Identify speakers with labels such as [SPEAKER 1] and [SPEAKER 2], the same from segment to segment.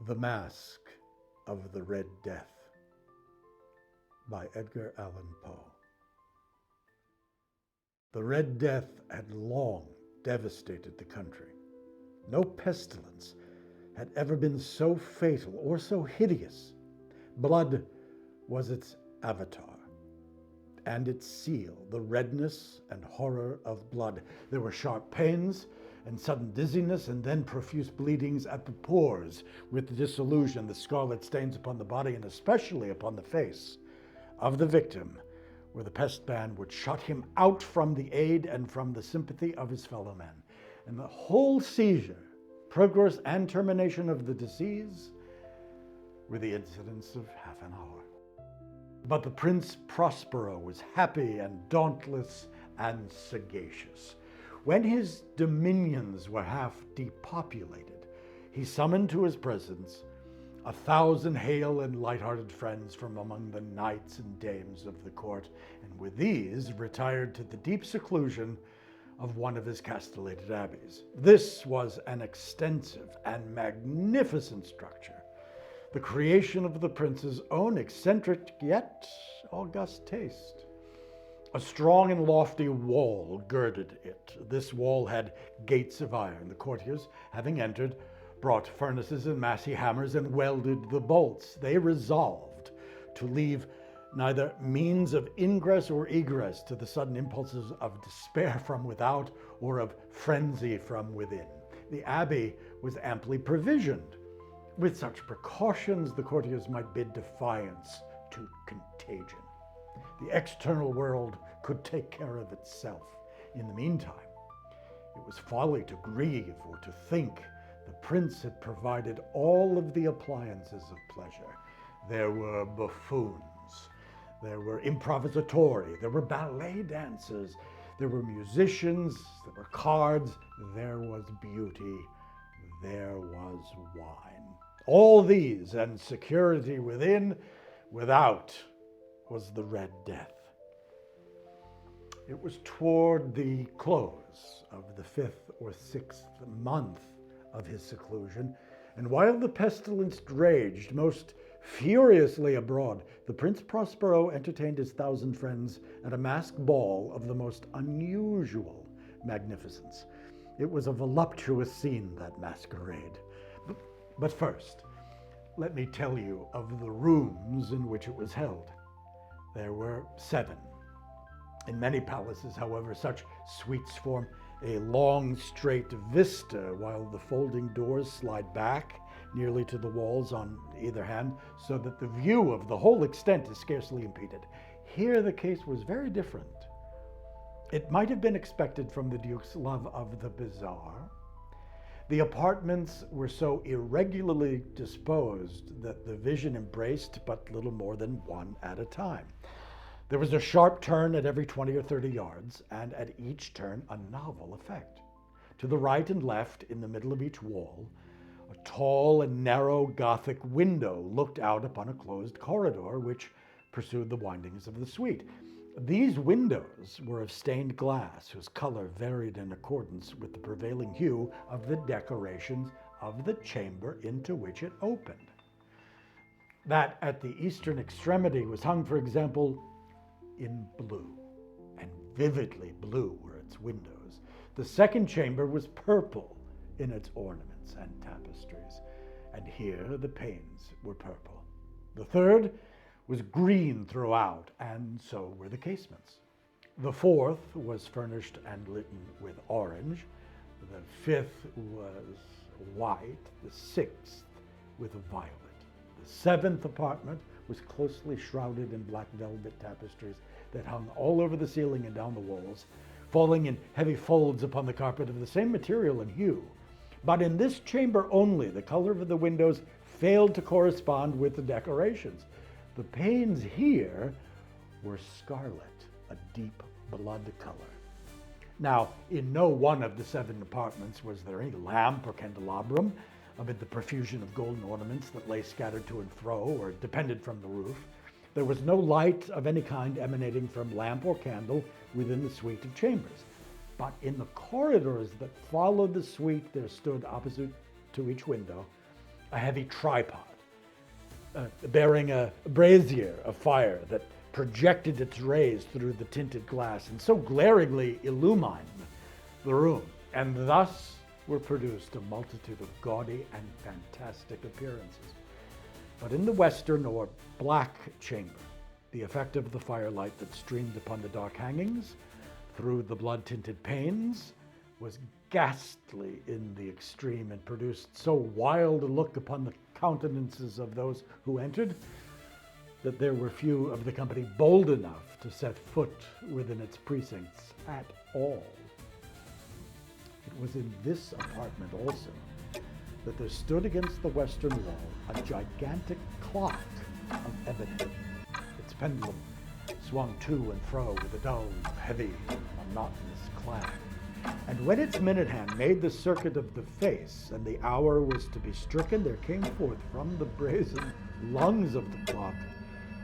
[SPEAKER 1] The Masque of the Red Death by Edgar Allan Poe. The Red Death had long devastated the country. No pestilence had ever been so fatal or so hideous. Blood was its avatar, and its seal, the redness and horror of blood. There were sharp pains and sudden dizziness, and then profuse bleedings at the pores, with the dissolution, the scarlet stains upon the body, and especially upon the face of the victim, where the pest ban would shut him out from the aid and from the sympathy of his fellow men. And the whole seizure, progress, and termination of the disease were the incidents of half an hour. But the Prince Prospero was happy and dauntless and sagacious. When his dominions were half depopulated, he summoned to his presence 1,000 hale and light-hearted friends from among the knights and dames of the court, and with these retired to the deep seclusion of one of his castellated abbeys. This was an extensive and magnificent structure, the creation of the prince's own eccentric yet august taste. A strong and lofty wall girded it. This wall had gates of iron. The courtiers, having entered, brought furnaces and massy hammers and welded the bolts. They resolved to leave neither means of ingress or egress to the sudden impulses of despair from without or of frenzy from within. The abbey was amply provisioned. With such precautions, the courtiers might bid defiance to contagion. The external world could take care of itself. In the meantime, it was folly to grieve or to think. The prince had provided all of the appliances of pleasure. There were buffoons, there were improvisatori, there were ballet dancers, there were musicians, there were cards, there was beauty, there was wine. All these and security within, without was the Red Death. It was toward the close of the 5th or 6th month of his seclusion, and while the pestilence raged most furiously abroad, the Prince Prospero entertained his 1,000 friends at a masked ball of the most unusual magnificence. It was a voluptuous scene, that masquerade. But first, let me tell you of the rooms in which it was held. There were 7. In many palaces, however, such suites form a long, straight vista, while the folding doors slide back nearly to the walls on either hand, so that the view of the whole extent is scarcely impeded. Here the case was very different. It might have been expected from the Duke's love of the bizarre. The apartments were so irregularly disposed that the vision embraced but little more than one at a time. There was a sharp turn at every 20 or 30 yards, and at each turn a novel effect. To the right and left, in the middle of each wall, a tall and narrow Gothic window looked out upon a closed corridor which pursued the windings of the suite. These windows were of stained glass, whose color varied in accordance with the prevailing hue of the decorations of the chamber into which it opened. That at the eastern extremity was hung, for example, in blue, and vividly blue were its windows. The second chamber was purple in its ornaments and tapestries, and here the panes were purple. The third was green throughout, and so were the casements. The fourth was furnished and lit with orange. The fifth was white. The sixth with violet. The seventh apartment was closely shrouded in black velvet tapestries that hung all over the ceiling and down the walls, falling in heavy folds upon the carpet of the same material and hue. But in this chamber only, the color of the windows failed to correspond with the decorations. The panes here were scarlet, a deep blood color. Now, in no one of the 7 apartments was there any lamp or candelabrum amid the profusion of golden ornaments that lay scattered to and fro or depended from the roof. There was no light of any kind emanating from lamp or candle within the suite of chambers. But in the corridors that followed the suite, there stood opposite to each window a heavy tripod bearing a brazier of fire that projected its rays through the tinted glass and so glaringly illumined the room. And thus were produced a multitude of gaudy and fantastic appearances. But in the western or black chamber, the effect of the firelight that streamed upon the dark hangings through the blood-tinted panes was ghastly in the extreme and produced so wild a look upon the countenances of those who entered that there were few of the company bold enough to set foot within its precincts at all. It was in this apartment also that there stood against the western wall a gigantic clock of ebony. Its pendulum swung to and fro with a dull, heavy, monotonous clang. And when its minute hand made the circuit of the face and the hour was to be stricken, there came forth from the brazen lungs of the clock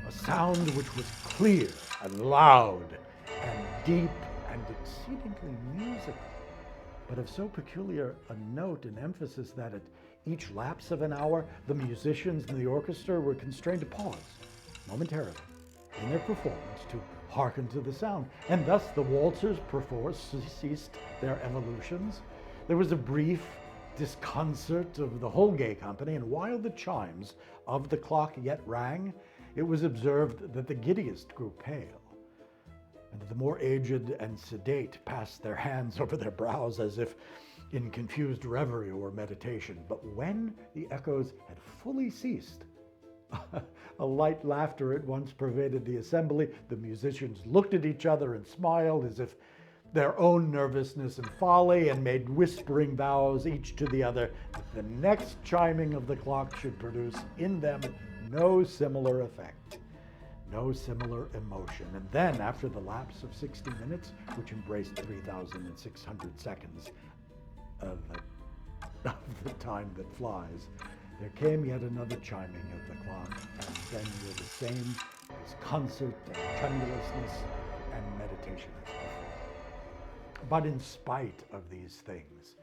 [SPEAKER 1] a sound which was clear and loud and deep and exceedingly musical, but of so peculiar a note and emphasis that at each lapse of an hour, the musicians in the orchestra were constrained to pause momentarily in their performance to hearken to the sound. And thus the waltzers perforce ceased their evolutions. There was a brief disconcert of the whole gay company, and while the chimes of the clock yet rang, it was observed that the giddiest grew pale, and the more aged and sedate passed their hands over their brows as if in confused reverie or meditation. But when the echoes had fully ceased, a light laughter at once pervaded the assembly. The musicians looked at each other and smiled as if their own nervousness and folly, and made whispering vows each to the other that the next chiming of the clock should produce in them no similar effect, no similar emotion. And then, after the lapse of 60 minutes, which embraced 3,600 seconds of the time that flies, there came yet another chiming of the clock, and then with the same disconcert and tremulousness and meditation as before. But in spite of these things,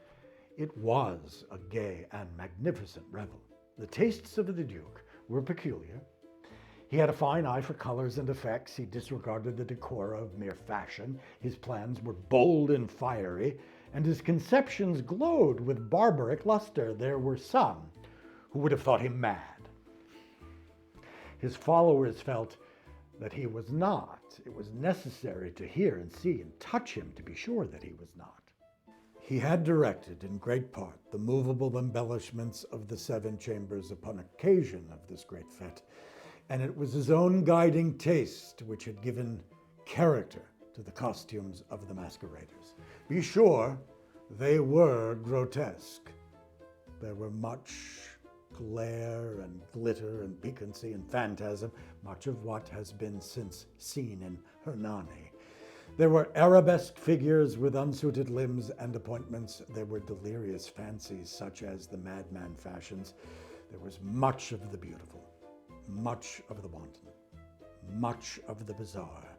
[SPEAKER 1] it was a gay and magnificent revel. The tastes of the Duke were peculiar. He had a fine eye for colors and effects. He disregarded the decor of mere fashion. His plans were bold and fiery, and his conceptions glowed with barbaric luster. There were some who would have thought him mad. His followers felt that he was not. It was necessary to hear and see and touch him to be sure that he was not. He had directed in great part the movable embellishments of the 7 chambers upon occasion of this great fete, and it was his own guiding taste which had given character to the costumes of the masqueraders. Be sure, they were grotesque. There were much glare and glitter and piquancy and phantasm, much of what has been since seen in Hernani. There were arabesque figures with unsuited limbs and appointments. There were delirious fancies such as the madman fashions. There was much of the beautiful, much of the wanton, much of the bizarre,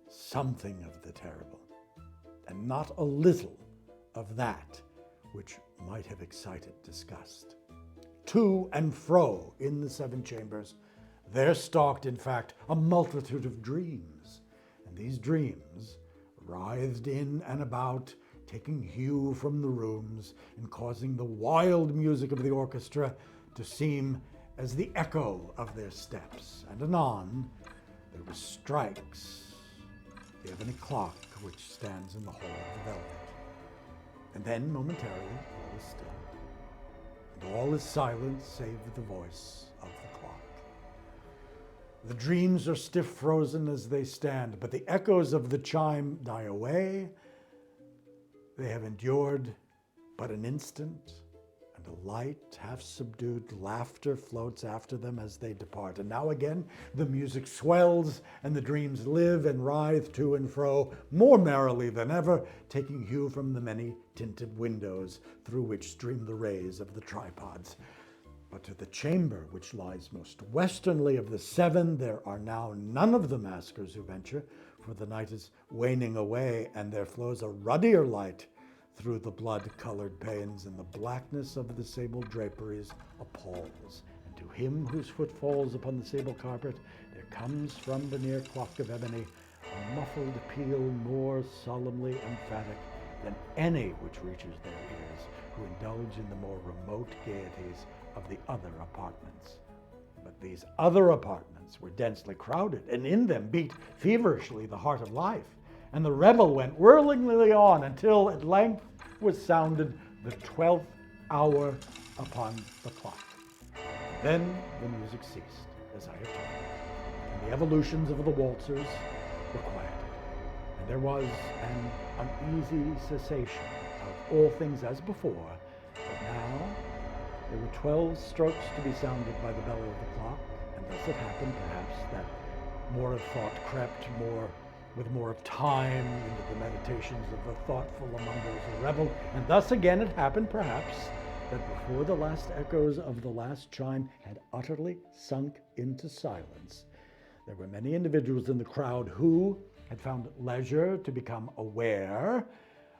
[SPEAKER 1] something of the terrible, and not a little of that which might have excited disgust. To and fro in the 7 chambers, there stalked, in fact, a multitude of dreams, and these dreams writhed in and about, taking hue from the rooms and causing the wild music of the orchestra to seem as the echo of their steps. And anon, there were strikes, the ebony clock which stands in the hall of the velvet. And then, momentarily, all is still. And all is silent save the voice of the clock. The dreams are stiff frozen as they stand, but the echoes of the chime die away. They have endured but an instant, and a light, half-subdued laughter floats after them as they depart. And now again the music swells, and the dreams live and writhe to and fro more merrily than ever, taking hue from the many tinted windows through which stream the rays of the tripods. But to the chamber which lies most westernly of the 7, there are now none of the maskers who venture, for the night is waning away, and there flows a ruddier light through the blood-colored panes, and the blackness of the sable draperies appalls. And to him whose foot falls upon the sable carpet, there comes from the near clock of ebony a muffled peal more solemnly emphatic than any which reaches their ears, who indulge in the more remote gaieties of the other apartments. But these other apartments were densely crowded, and in them beat feverishly the heart of life, and the revel went whirlingly on until at length was sounded the 12th hour upon the clock. Then the music ceased, as I have told, and the evolutions of the waltzers were quieted, and there was an uneasy cessation of all things as before, but now there were 12 strokes to be sounded by the bell of the clock, and thus it happened, perhaps, that more of thought crept with more of time into the meditations of the thoughtful among those who reveled, and thus again it happened, perhaps, that before the last echoes of the last chime had utterly sunk into silence, there were many individuals in the crowd who had found leisure to become aware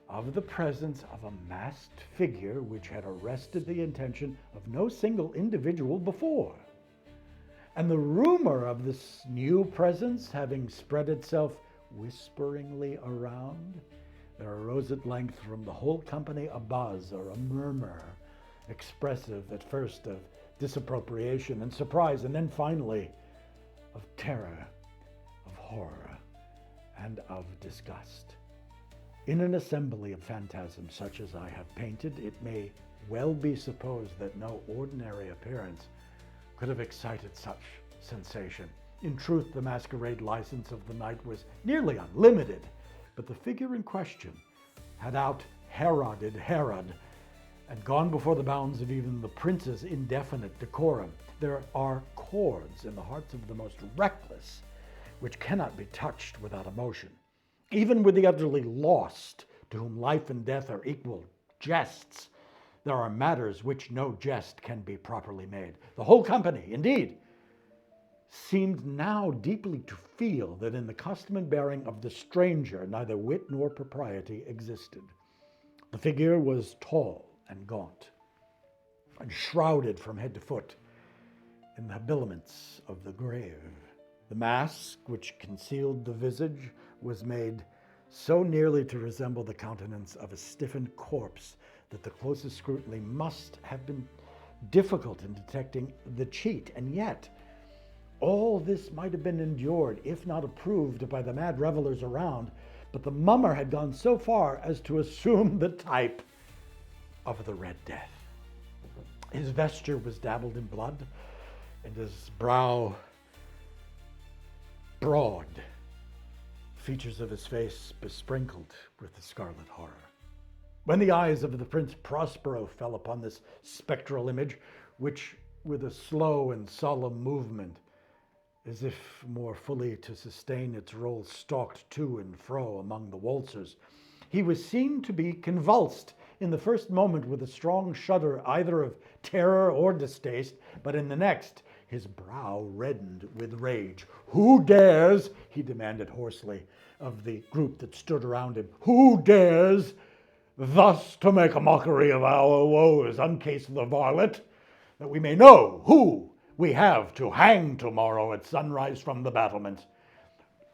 [SPEAKER 1] of the presence of a masked figure which had arrested the attention of no single individual before. And the rumor of this new presence having spread itself whisperingly around, there arose at length from the whole company a buzz or a murmur, expressive at first of disapprobation and surprise, and then finally of terror, of horror, and of disgust. In an assembly of phantasms such as I have painted, it may well be supposed that no ordinary appearance could have excited such sensation. In truth, the masquerade license of the night was nearly unlimited, but the figure in question had out-Heroded Herod and gone before the bounds of even the prince's indefinite decorum. There are chords in the hearts of the most reckless which cannot be touched without emotion. Even with the utterly lost, to whom life and death are equal jests, there are matters which no jest can be properly made. The whole company, indeed, seemed now deeply to feel that in the custom and bearing of the stranger neither wit nor propriety existed. The figure was tall and gaunt, and shrouded from head to foot in the habiliments of the grave. The mask which concealed the visage was made so nearly to resemble the countenance of a stiffened corpse that the closest scrutiny must have been difficult in detecting the cheat, and yet all this might have been endured, if not approved, by the mad revelers around, but the mummer had gone so far as to assume the type of the Red Death. His vesture was dabbled in blood, and his brow broad, features of his face besprinkled with the scarlet horror. When the eyes of the Prince Prospero fell upon this spectral image, which with a slow and solemn movement, as if more fully to sustain its role, stalked to and fro among the waltzers, he was seen to be convulsed in the first moment with a strong shudder either of terror or distaste, but in the next his brow reddened with rage. "Who dares," he demanded hoarsely of the group that stood around him, "who dares thus to make a mockery of our woes, uncase the varlet, that we may know who we have to hang tomorrow at sunrise from the battlement?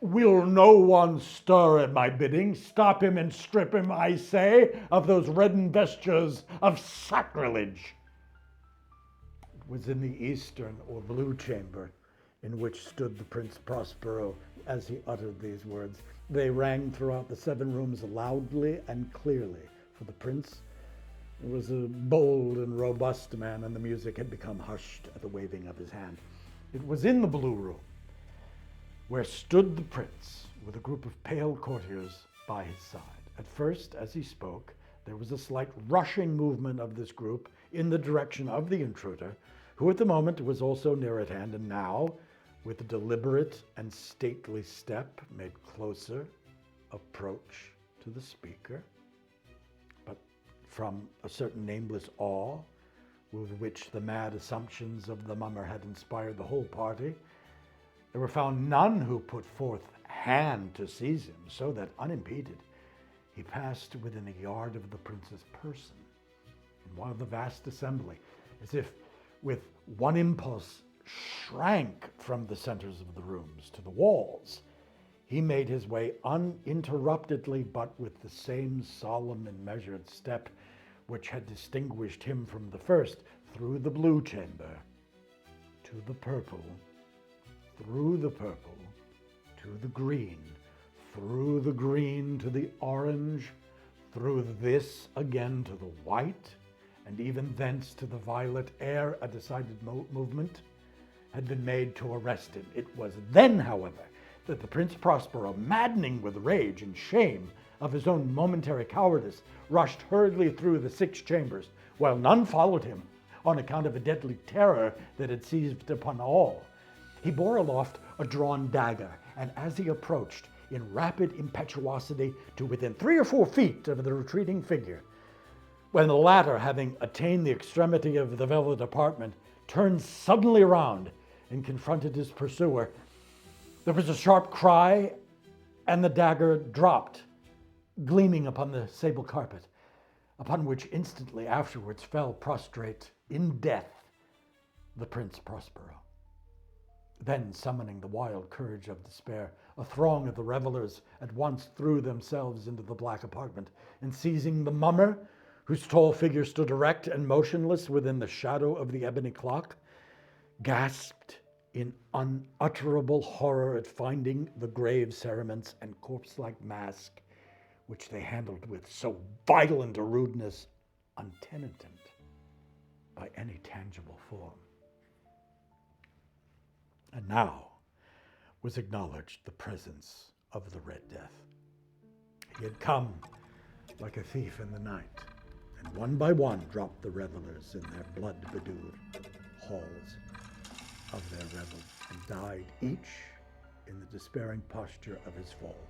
[SPEAKER 1] Will no one stir at my bidding? Stop him and strip him, I say, of those reddened vestures of sacrilege." It was in the eastern or blue chamber in which stood the Prince Prospero as he uttered these words. They rang throughout the 7 rooms loudly and clearly, for the prince was a bold and robust man, and the music had become hushed at the waving of his hand. It was in the blue room where stood the prince with a group of pale courtiers by his side. At first, as he spoke, there was a slight rushing movement of this group in the direction of the intruder, who at the moment was also near at hand, and now, with a deliberate and stately step, made closer approach to the speaker. But from a certain nameless awe with which the mad assumptions of the mummer had inspired the whole party, there were found none who put forth hand to seize him, so that unimpeded he passed within a yard of the prince's person, and while the vast assembly, as if with one impulse, shrank from the centers of the rooms to the walls, he made his way uninterruptedly, but with the same solemn and measured step which had distinguished him from the first, through the blue chamber, to the purple, through the purple, to the green, through the green to the orange, through this again to the white, and even thence to the violet, ere a decided movement had been made to arrest him. It was then, however, that the Prince Prospero, maddening with rage and shame of his own momentary cowardice, rushed hurriedly through the 6 chambers, while none followed him on account of a deadly terror that had seized upon all. He bore aloft a drawn dagger, and as he approached in rapid impetuosity to within 3 or 4 feet of the retreating figure, when the latter, having attained the extremity of the velvet apartment, turned suddenly around and confronted his pursuer, there was a sharp cry, and the dagger dropped, gleaming upon the sable carpet, upon which instantly afterwards fell prostrate in death the Prince Prospero. Then, summoning the wild courage of despair, a throng of the revelers at once threw themselves into the black apartment, and seizing the mummer, whose tall figure stood erect and motionless within the shadow of the ebony clock, gasped in unutterable horror at finding the grave cerements and corpse-like mask, which they handled with so violent a rudeness, untenanted by any tangible form. And now was acknowledged the presence of the Red Death. He had come like a thief in the night, and one by one dropped the revelers in their blood-bedewed halls of their revel, and died each in the despairing posture of his fall.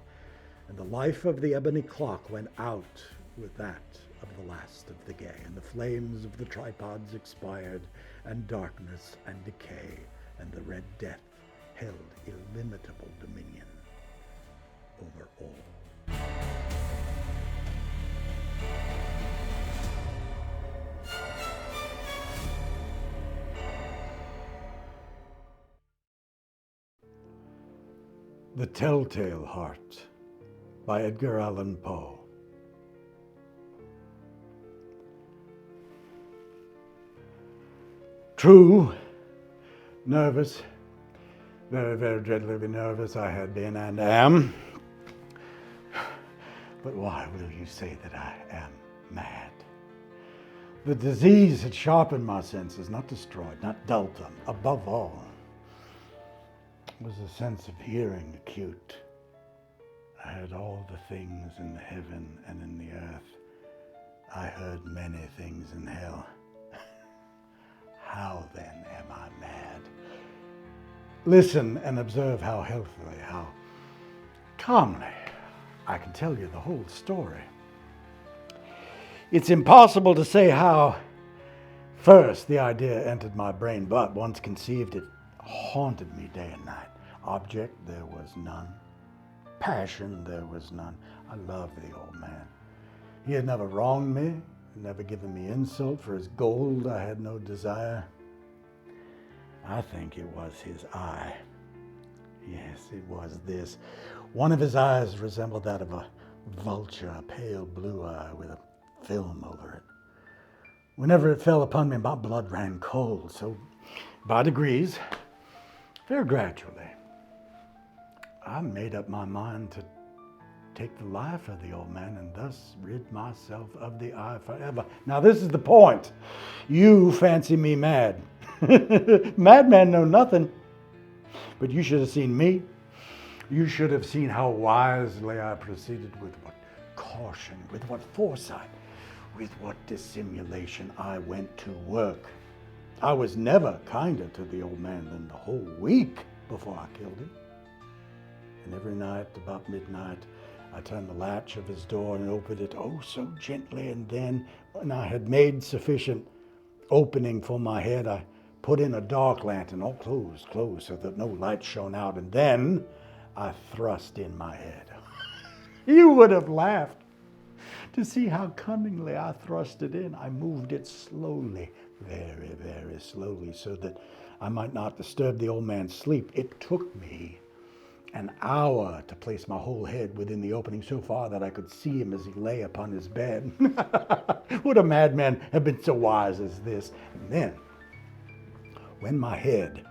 [SPEAKER 1] And the life of the ebony clock went out with that of the last of the gay, and the flames of the tripods expired, and darkness and decay and the Red Death held illimitable dominion over all. The Telltale Heart by Edgar Allan Poe. True, nervous, very, very dreadfully nervous I had been and am. But why will you say that I am mad? The disease had sharpened my senses, not destroyed, not dulled them. Above all, was a sense of hearing acute. I heard all the things in the heaven and in the earth. I heard many things in hell. How then am I mad? Listen and observe how healthily, how calmly I can tell you the whole story. It's impossible to say how first the idea entered my brain, but once conceived, it haunted me day and night. Object, there was none. Passion, there was none. I loved the old man. He had never wronged me, had never given me insult. For his gold I had no desire. I think it was his eye. Yes, it was this. One of his eyes resembled that of a vulture, a pale blue eye with a film over it. Whenever it fell upon me, my blood ran cold. So by degrees, very gradually, I made up my mind to take the life of the old man and thus rid myself of the eye forever. Now this is the point. You fancy me mad. Madmen know nothing. But you should have seen me. You should have seen how wisely I proceeded, with what caution, with what foresight, with what dissimulation I went to work. I was never kinder to the old man than the whole week before I killed him. And every night, about midnight, I turned the latch of his door and opened it, oh, so gently. And then, when I had made sufficient opening for my head, I put in a dark lantern, all closed, so that no light shone out. And then I thrust in my head. You would have laughed. To see how cunningly I thrust it in, I moved it slowly, very, very slowly, so that I might not disturb the old man's sleep. It took me an hour to place my whole head within the opening so far that I could see him as he lay upon his bed. Would a madman have been so wise as this? And then, when my head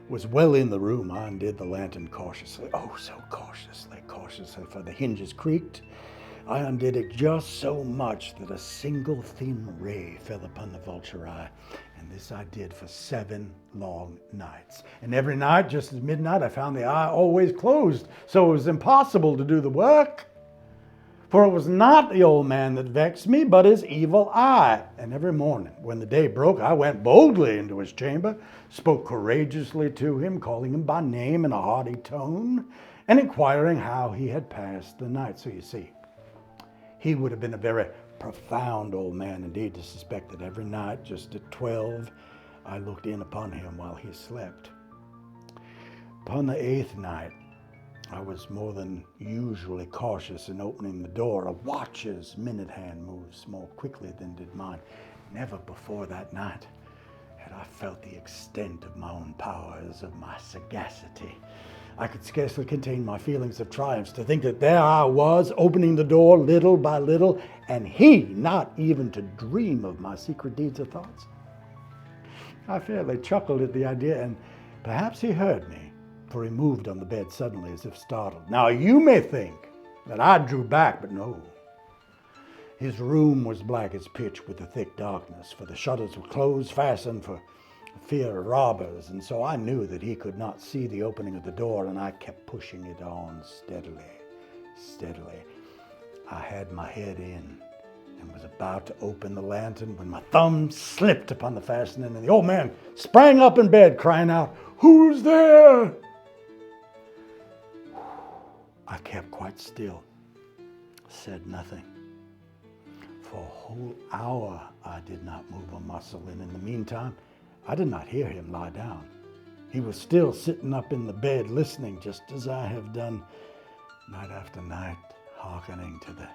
[SPEAKER 1] was well in the room, I undid the lantern cautiously. Oh, so cautiously, for the hinges creaked. I undid it just so much that a single thin ray fell upon the vulture eye. And this I did for 7 long nights. And every night, just at midnight, I found the eye always closed, so it was impossible to do the work. For it was not the old man that vexed me, but his evil eye. And every morning, when the day broke, I went boldly into his chamber, spoke courageously to him, calling him by name in a haughty tone, and inquiring how he had passed the night. So you see, he would have been a very profound old man indeed to suspect that every night, just at 12, I looked in upon him while he slept. Upon the 8th night, I was more than usually cautious in opening the door. A watch's minute hand moves more quickly than did mine. Never before that night had I felt the extent of my own powers, of my sagacity. I could scarcely contain my feelings of triumph to think that there I was, opening the door little by little, and he not even to dream of my secret deeds or thoughts. I fairly chuckled at the idea, and perhaps he heard me, for he moved on the bed suddenly as if startled. Now you may think that I drew back, but no. His room was black as pitch with a thick darkness, for the shutters were closed, fastened for fear of robbers, and so I knew that he could not see the opening of the door, and I kept pushing it on steadily. I had my head in and was about to open the lantern when my thumb slipped upon the fastening, and the old man sprang up in bed, crying out, "Who's there?" I kept quite still, said nothing. For a whole hour I did not move a muscle, and in the meantime I did not hear him lie down. He was still sitting up in the bed, listening, just as I have done night after night, hearkening to the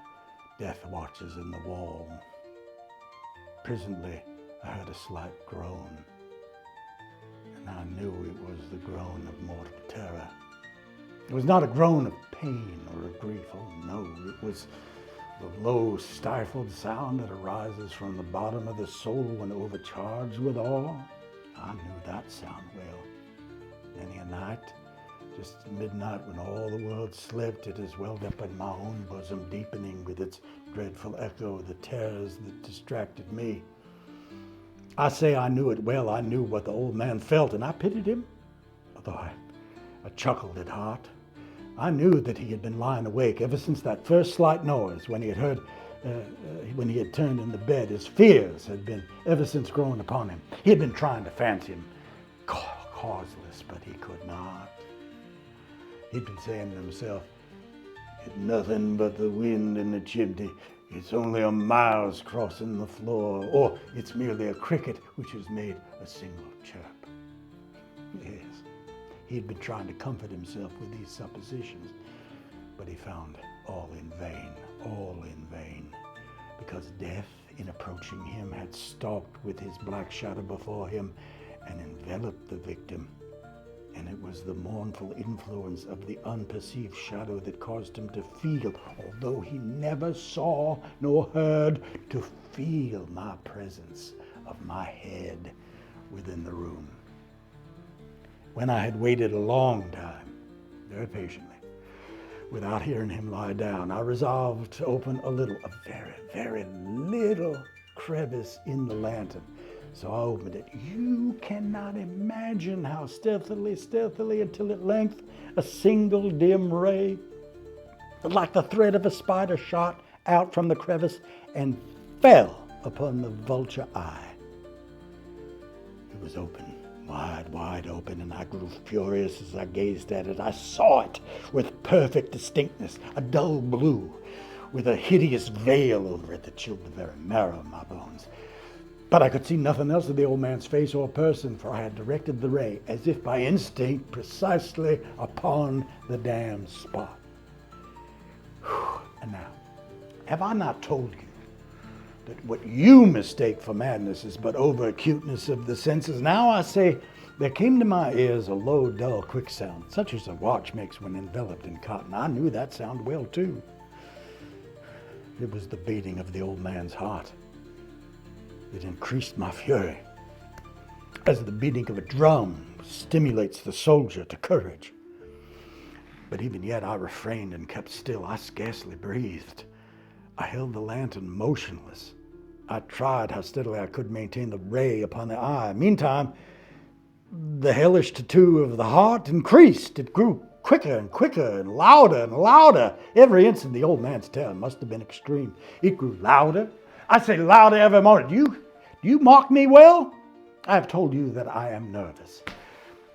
[SPEAKER 1] death watches in the wall. Presently, I heard a slight groan, and I knew it was the groan of mortal terror. It was not a groan of pain or of grief. Oh no, it was the low, stifled sound that arises from the bottom of the soul when overcharged with awe. I knew that sound well. Many a night, just at midnight when all the world slept, it has welled up in my own bosom, deepening with its dreadful echo the terrors that distracted me. I say I knew it well. I knew what the old man felt, and I pitied him, although I chuckled at heart. I knew that he had been lying awake ever since that first slight noise when he had heard, when he had turned in the bed. His fears had been ever since growing upon him. He had been trying to fancy him causeless, but he could not. He'd been saying to himself, "It's nothing but the wind in the chimney. It's only a mouse crossing the floor, or it's merely a cricket which has made a single chirp." Yes, he had been trying to comfort himself with these suppositions, but he found all in vain, because death, in approaching him, had stalked with his black shadow before him and enveloped the victim. And it was the mournful influence of the unperceived shadow that caused him to feel, although he never saw nor heard, to feel my presence of my head within the room. When I had waited a long time, very patiently, without hearing him lie down, I resolved to open a very, very little crevice in the lantern. So I opened it. You cannot imagine how stealthily, until at length a single dim ray, like the thread of a spider, shot out from the crevice and fell upon the vulture eye. It was open, wide open, and I grew furious as I gazed at it. I saw it with perfect distinctness, a dull blue, with a hideous veil over it that chilled the very marrow of my bones. But I could see nothing else of the old man's face or person, for I had directed the ray, as if by instinct, precisely upon the damned spot. And now, Have I not told you that what you mistake for madness is but over-acuteness of the senses? Now I say, there came to my ears a low, dull, quick sound, such as a watch makes when enveloped in cotton. I knew that sound well, too. It was the beating of the old man's heart. It increased my fury, as the beating of a drum stimulates the soldier to courage. But even yet I refrained and kept still. I scarcely breathed. I held the lantern motionless. I tried how steadily I could maintain the ray upon the eye. Meantime, the hellish tattoo of the heart increased. It grew quicker and quicker and louder. Every instant the old man's terror must have been extreme. It grew louder. I say louder every moment. Do you mark me well? I have told you that I am nervous.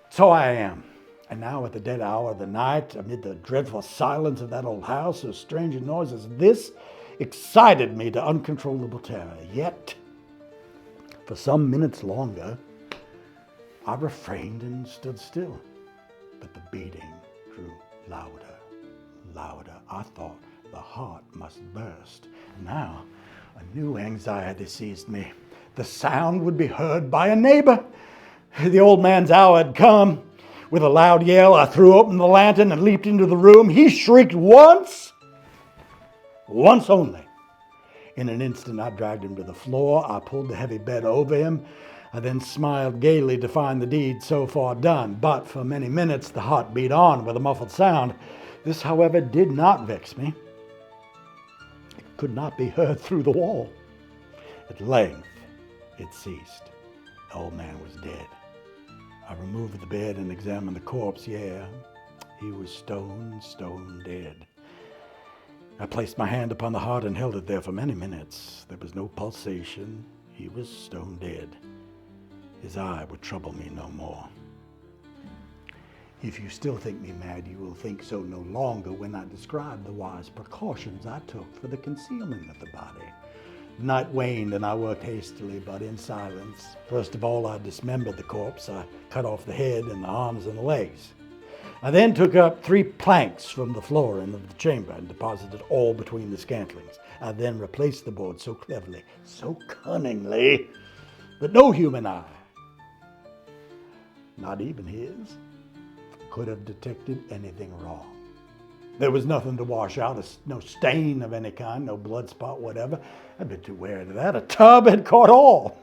[SPEAKER 1] So I am. And now at the dead hour of the night, amid the dreadful silence of that old house, so strange a noise as this excited me to uncontrollable terror. Yet, for some minutes longer, I refrained and stood still. But the beating grew louder. I thought the heart must burst. Now, a new anxiety seized me. The sound would be heard by a neighbor. The old man's hour had come. With a loud yell, I threw open the lantern and leaped into the room. He shrieked once only. In an instant, I dragged him to the floor. I pulled the heavy bed over him. I then smiled gaily to find the deed so far done. But for many minutes, the heart beat on with a muffled sound. This, however, did not vex me. It could not be heard through the wall. At length, it ceased. The old man was dead. I removed the bed and examined the corpse. Yeah, he was stone dead. I placed my hand upon the heart and held it there for many minutes. There was no pulsation. He was stone dead. His eye would trouble me no more. If you still think me mad, you will think so no longer when I describe the wise precautions I took for the concealment of the body. The night waned and I worked hastily, but in silence. First of all, I dismembered the corpse. I cut off the head and the arms and the legs. I then took up 3 planks from the floor end of the chamber and deposited all between the scantlings. I then replaced the board so cleverly, so cunningly, that no human eye, not even his, could have detected anything wrong. There was nothing to wash out, no stain of any kind, no blood spot, whatever. I'd been too wary of that. A tub had caught all.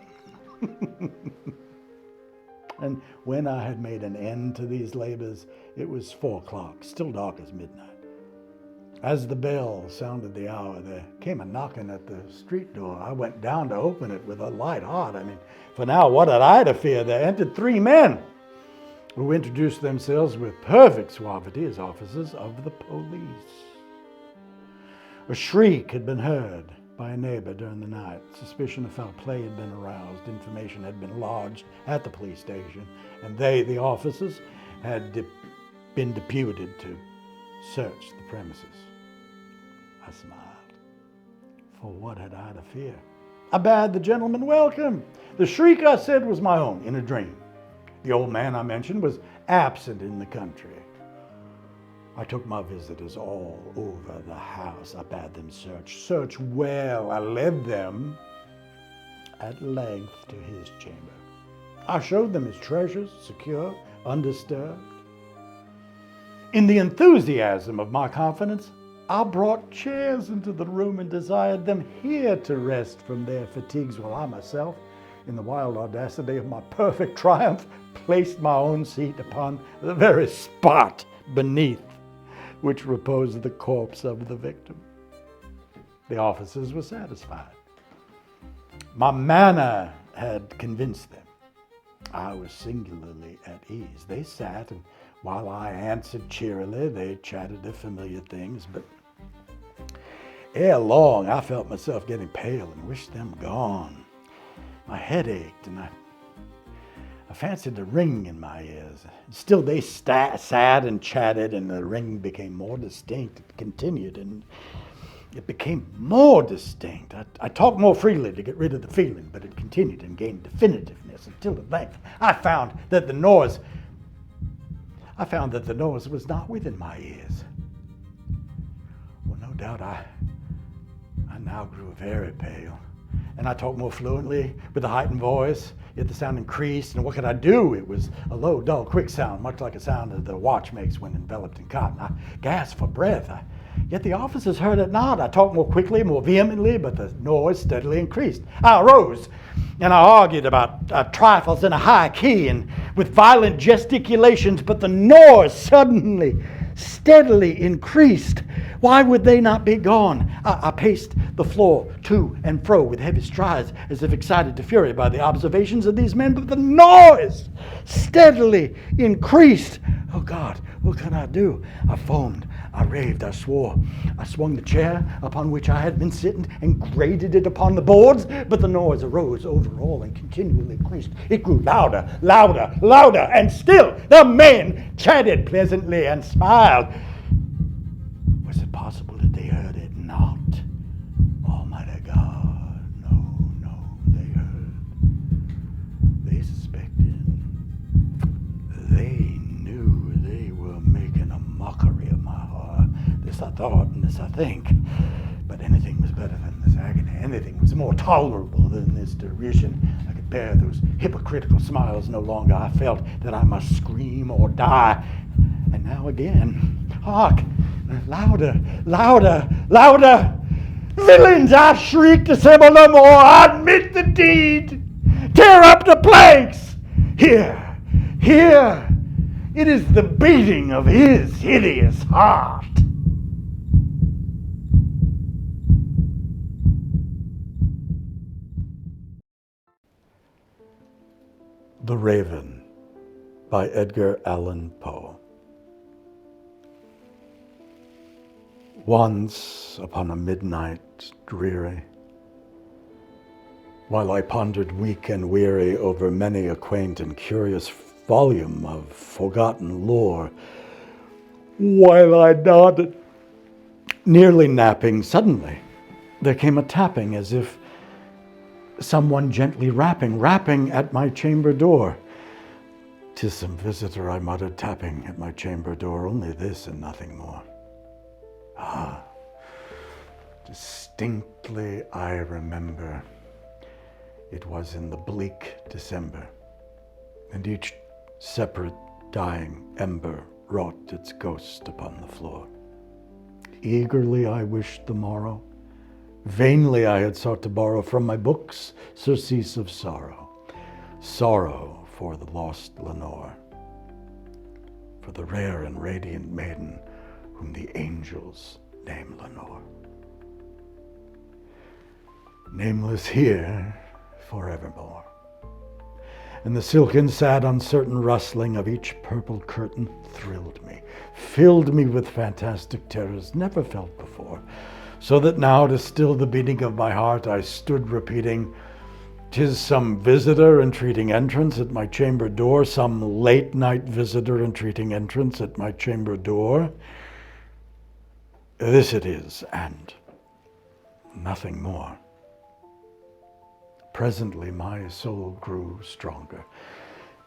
[SPEAKER 1] And when I had made an end to these labors, it was 4 o'clock, still dark as midnight. As the bell sounded the hour, there came a knocking at the street door. I went down to open it with a light heart. For now, what had I to fear? There entered 3 men who introduced themselves with perfect suavity as officers of the police. A shriek had been heard by a neighbor during the night. Suspicion of foul play had been aroused. Information had been lodged at the police station, and they, the officers, had been deputed to search the premises. I smiled. For what had I to fear? I bade the gentleman welcome. The shriek, I said, was my own in a dream. The old man I mentioned was absent in the country. I took my visitors all over the house. I bade them search well. I led them at length to his chamber. I showed them his treasures, secure, undisturbed. In the enthusiasm of my confidence, I brought chairs into the room and desired them here to rest from their fatigues, while I myself, in the wild audacity of my perfect triumph, placed my own seat upon the very spot beneath which reposed the corpse of the victim. The officers were satisfied. My manner had convinced them. I was singularly at ease. They sat, and while I answered cheerily, they chatted of familiar things, but ere long I felt myself getting pale and wished them gone. My head ached, and I fancied a ring in my ears. Still they sat and chatted, and the ring became more distinct. It continued, and it became more distinct. I talked more freely to get rid of the feeling, but it continued and gained definitiveness until at length I found that the noise was not within my ears. Well, no doubt I now grew very pale, and I talked more fluently with a heightened voice, yet the sound increased, and what could I do? It was a low, dull, quick sound, much like a sound that the watch makes when enveloped in cotton. I gasped for breath, yet the officers heard it not. I talked more quickly, more vehemently, but the noise steadily increased. I arose, and I argued about trifles in a high key and with violent gesticulations, but the noise suddenly, steadily increased. Why would they not be gone? I paced the floor to and fro with heavy strides, as if excited to fury by the observations of these men, but the noise steadily increased. Oh God, what can I do? I foamed, I raved, I swore. I swung the chair upon which I had been sitting and grated it upon the boards, but the noise arose over all and continually increased. It grew louder, louder, louder, and still the men chatted pleasantly and smiled. Was it possible that they heard it not? Almighty God, no, they heard. They suspected. They knew they were making a mockery of my horror. This I thought, and this I think. But anything was better than this agony. Anything was more tolerable than this derision. I could bear those hypocritical smiles no longer. I felt that I must scream or die. And now again, hark! Louder, louder, louder! Villains, I shrieked, dissemble no more. I admit the deed. Tear up the planks. Here, it is the beating of his hideous heart. The Raven by Edgar Allan Poe. Once upon a midnight dreary, while I pondered weak and weary over many a quaint and curious volume of forgotten lore, while I nodded, nearly napping, suddenly there came a tapping as if someone gently rapping at my chamber door. "'Tis some visitor," I muttered, tapping at my chamber door, "only this and nothing more." Ah, distinctly I remember. It was in the bleak December, and each separate dying ember wrought its ghost upon the floor. Eagerly I wished the morrow. Vainly I had sought to borrow from my books surcease of sorrow. Sorrow for the lost Lenore, for the rare and radiant maiden whom the angels name Lenore. Nameless here forevermore. And the silken, sad, uncertain rustling of each purple curtain thrilled me, filled me with fantastic terrors never felt before, so that now, to still the beating of my heart, I stood repeating, "'Tis some visitor entreating entrance at my chamber door, some late night visitor entreating entrance at my chamber door. This it is, and nothing more." Presently my soul grew stronger.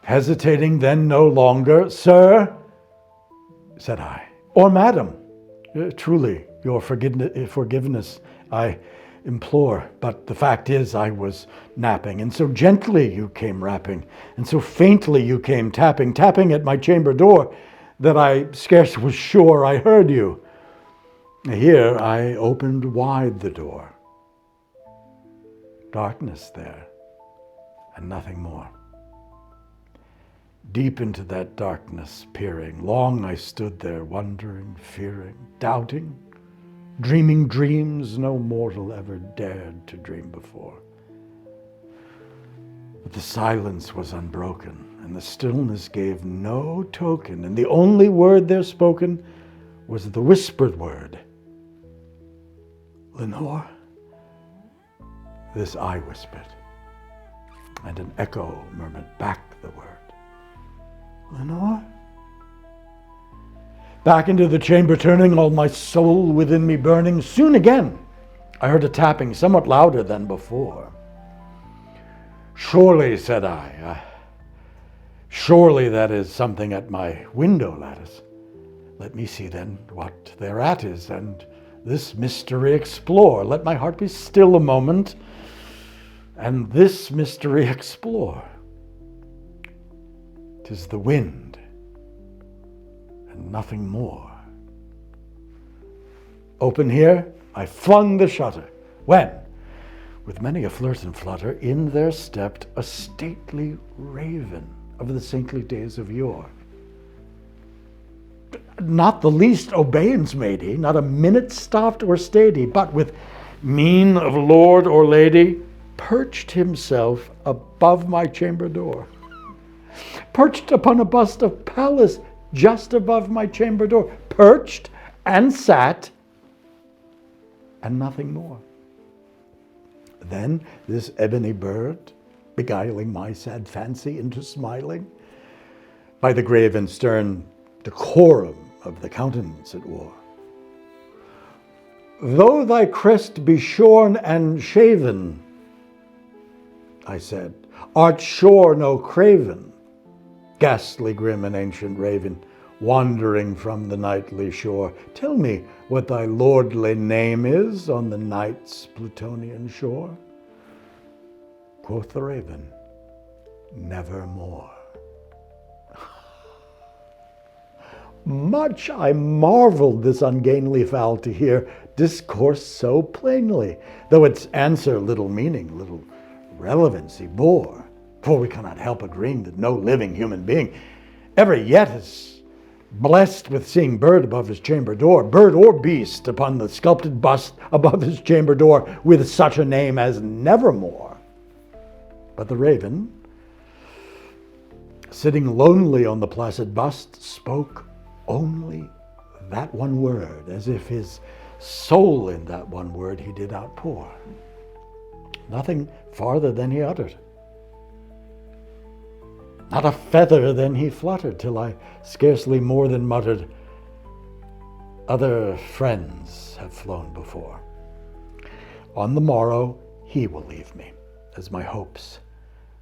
[SPEAKER 1] Hesitating then no longer, "Sir," said I, "or madam, truly your forgiveness I implore, but the fact is I was napping, and so gently you came rapping, and so faintly you came tapping at my chamber door, that I scarce was sure I heard you. Here I opened wide the door. Darkness there, and nothing more. Deep into that darkness peering, long I stood there, wondering, fearing, doubting, dreaming dreams no mortal ever dared to dream before. But the silence was unbroken, and the stillness gave no token, and the only word there spoken was the whispered word, "Lenore." This I whispered, and an echo murmured back the word, "Lenore?" Back into the chamber turning, all my soul within me burning, soon again I heard a tapping somewhat louder than before. "Surely," said I, "surely that is something at my window lattice. Let me see then what thereat is, and this mystery explore. Let my heart be still a moment, and this mystery explore. 'Tis the wind, and nothing more. Open here, I flung the shutter, when, with many a flirt and flutter, in there stepped a stately raven of the saintly days of yore. Not the least obeisance made he, not a minute stopped or stayed he, but with mien of lord or lady, perched himself above my chamber door. Perched upon a bust of Pallas just above my chamber door. Perched and sat, and nothing more. Then this ebony bird, beguiling my sad fancy into smiling, by the grave and stern decorum of the countenance it wore. Though thy crest be shorn and shaven, I said, art sure no craven, ghastly grim and ancient raven, wandering from the nightly shore. Tell me what thy lordly name is on the night's Plutonian shore. Quoth the raven, nevermore. Much I marveled this ungainly fowl to hear discourse so plainly, though its answer little meaning, little relevancy bore. For we cannot help agreeing that no living human being ever yet is blessed with seeing bird above his chamber door, bird or beast upon the sculpted bust above his chamber door, with such a name as Nevermore. But the raven, sitting lonely on the placid bust, spoke only that one word, as if his soul in that one word he did outpour. Nothing farther than he uttered. Not a feather than he fluttered, till I scarcely more than muttered, other friends have flown before. On the morrow he will leave me, as my hopes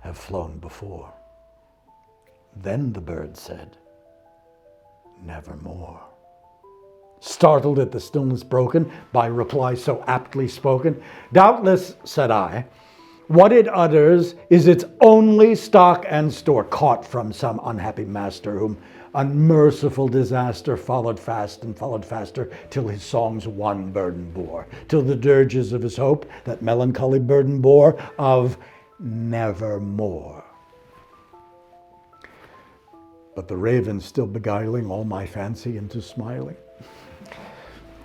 [SPEAKER 1] have flown before. Then the bird said, nevermore. Startled at the stillness broken by reply so aptly spoken, doubtless, said I, what it utters is its only stock and store, caught from some unhappy master, whom unmerciful disaster followed fast and followed faster, till his songs one burden bore, till the dirges of his hope that melancholy burden bore of nevermore. But the raven still beguiling all my fancy into smiling.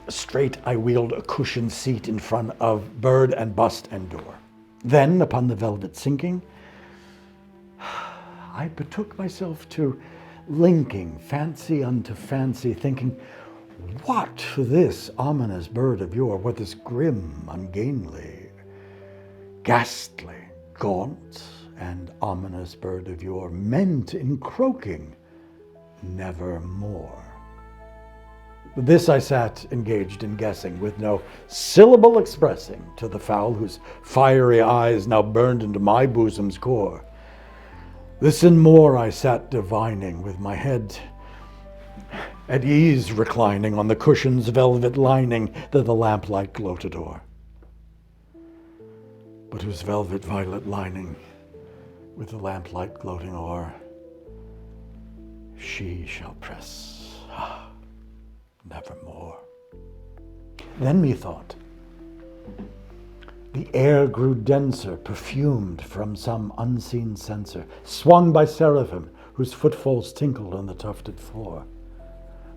[SPEAKER 1] Straight I wheeled a cushioned seat in front of bird and bust and door. Then, upon the velvet sinking, I betook myself to linking fancy unto fancy, thinking, what this ominous bird of yore, what this grim, ungainly, ghastly, gaunt, and ominous bird of yore meant in croaking nevermore. This I sat engaged in guessing, with no syllable expressing to the fowl whose fiery eyes now burned into my bosom's core. This and more I sat divining, with my head at ease reclining on the cushion's velvet lining that the lamplight gloated o'er, but whose velvet violet lining with the lamplight gloating o'er she shall press nevermore. Then methought the air grew denser, perfumed from some unseen censer, swung by seraphim whose footfalls tinkled on the tufted floor.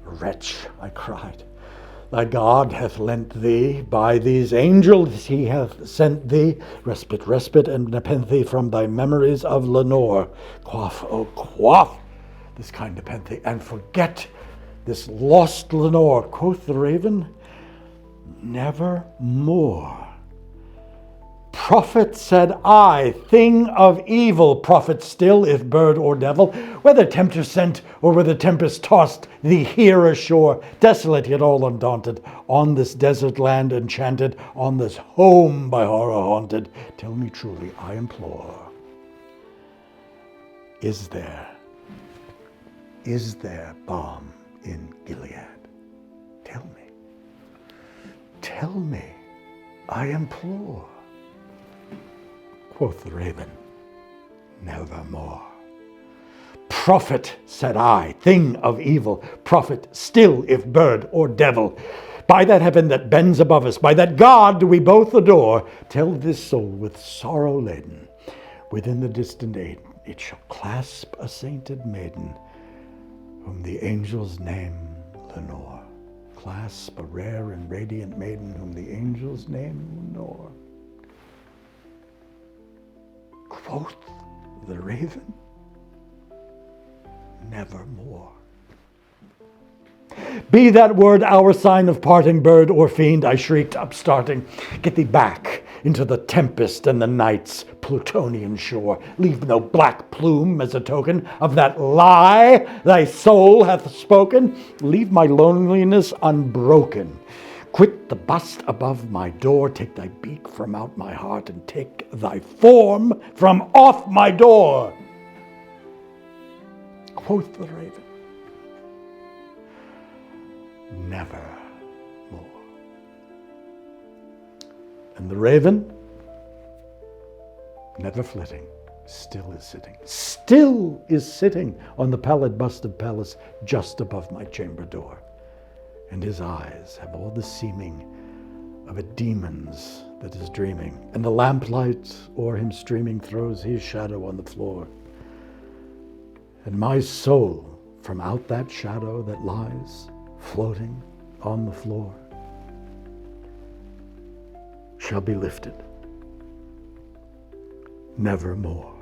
[SPEAKER 1] Wretch, I cried, thy God hath lent thee, by these angels he hath sent thee, respite, and nepenthe from thy memories of Lenore. Quaff, oh quaff, this kind nepenthe, and forget this lost Lenore. Quoth the raven, nevermore. Prophet, said I, thing of evil, prophet still, if bird or devil, whether tempter sent or whether tempest tossed thee here ashore, desolate yet all undaunted, on this desert land enchanted, on this home by horror haunted, tell me truly, I implore, is there balm in Gilead? Tell me. Tell me, I implore. Quoth the raven, nevermore. Prophet, said I, thing of evil, prophet still if bird or devil. By that heaven that bends above us, by that God we both adore, tell this soul with sorrow laden, within the distant Aiden, it shall clasp a sainted maiden, whom the angels name Lenore. Clasp a rare and radiant maiden, whom the angels name Lenore. Quoth the raven, nevermore. Be that word our sign of parting, bird or fiend, I shrieked, upstarting. Get thee back into the tempest and the night's Plutonian shore. Leave no black plume as a token of that lie thy soul hath spoken. Leave my loneliness unbroken. Quit the bust above my door. Take thy beak from out my heart, and take thy form from off my door. Quoth the raven, nevermore. And the raven, never flitting, still is sitting on the pallid bust of Pallas just above my chamber door. And his eyes have all the seeming of a demon's that is dreaming, and the lamplight o'er him streaming throws his shadow on the floor. And my soul from out that shadow that lies floating on the floor shall be lifted nevermore.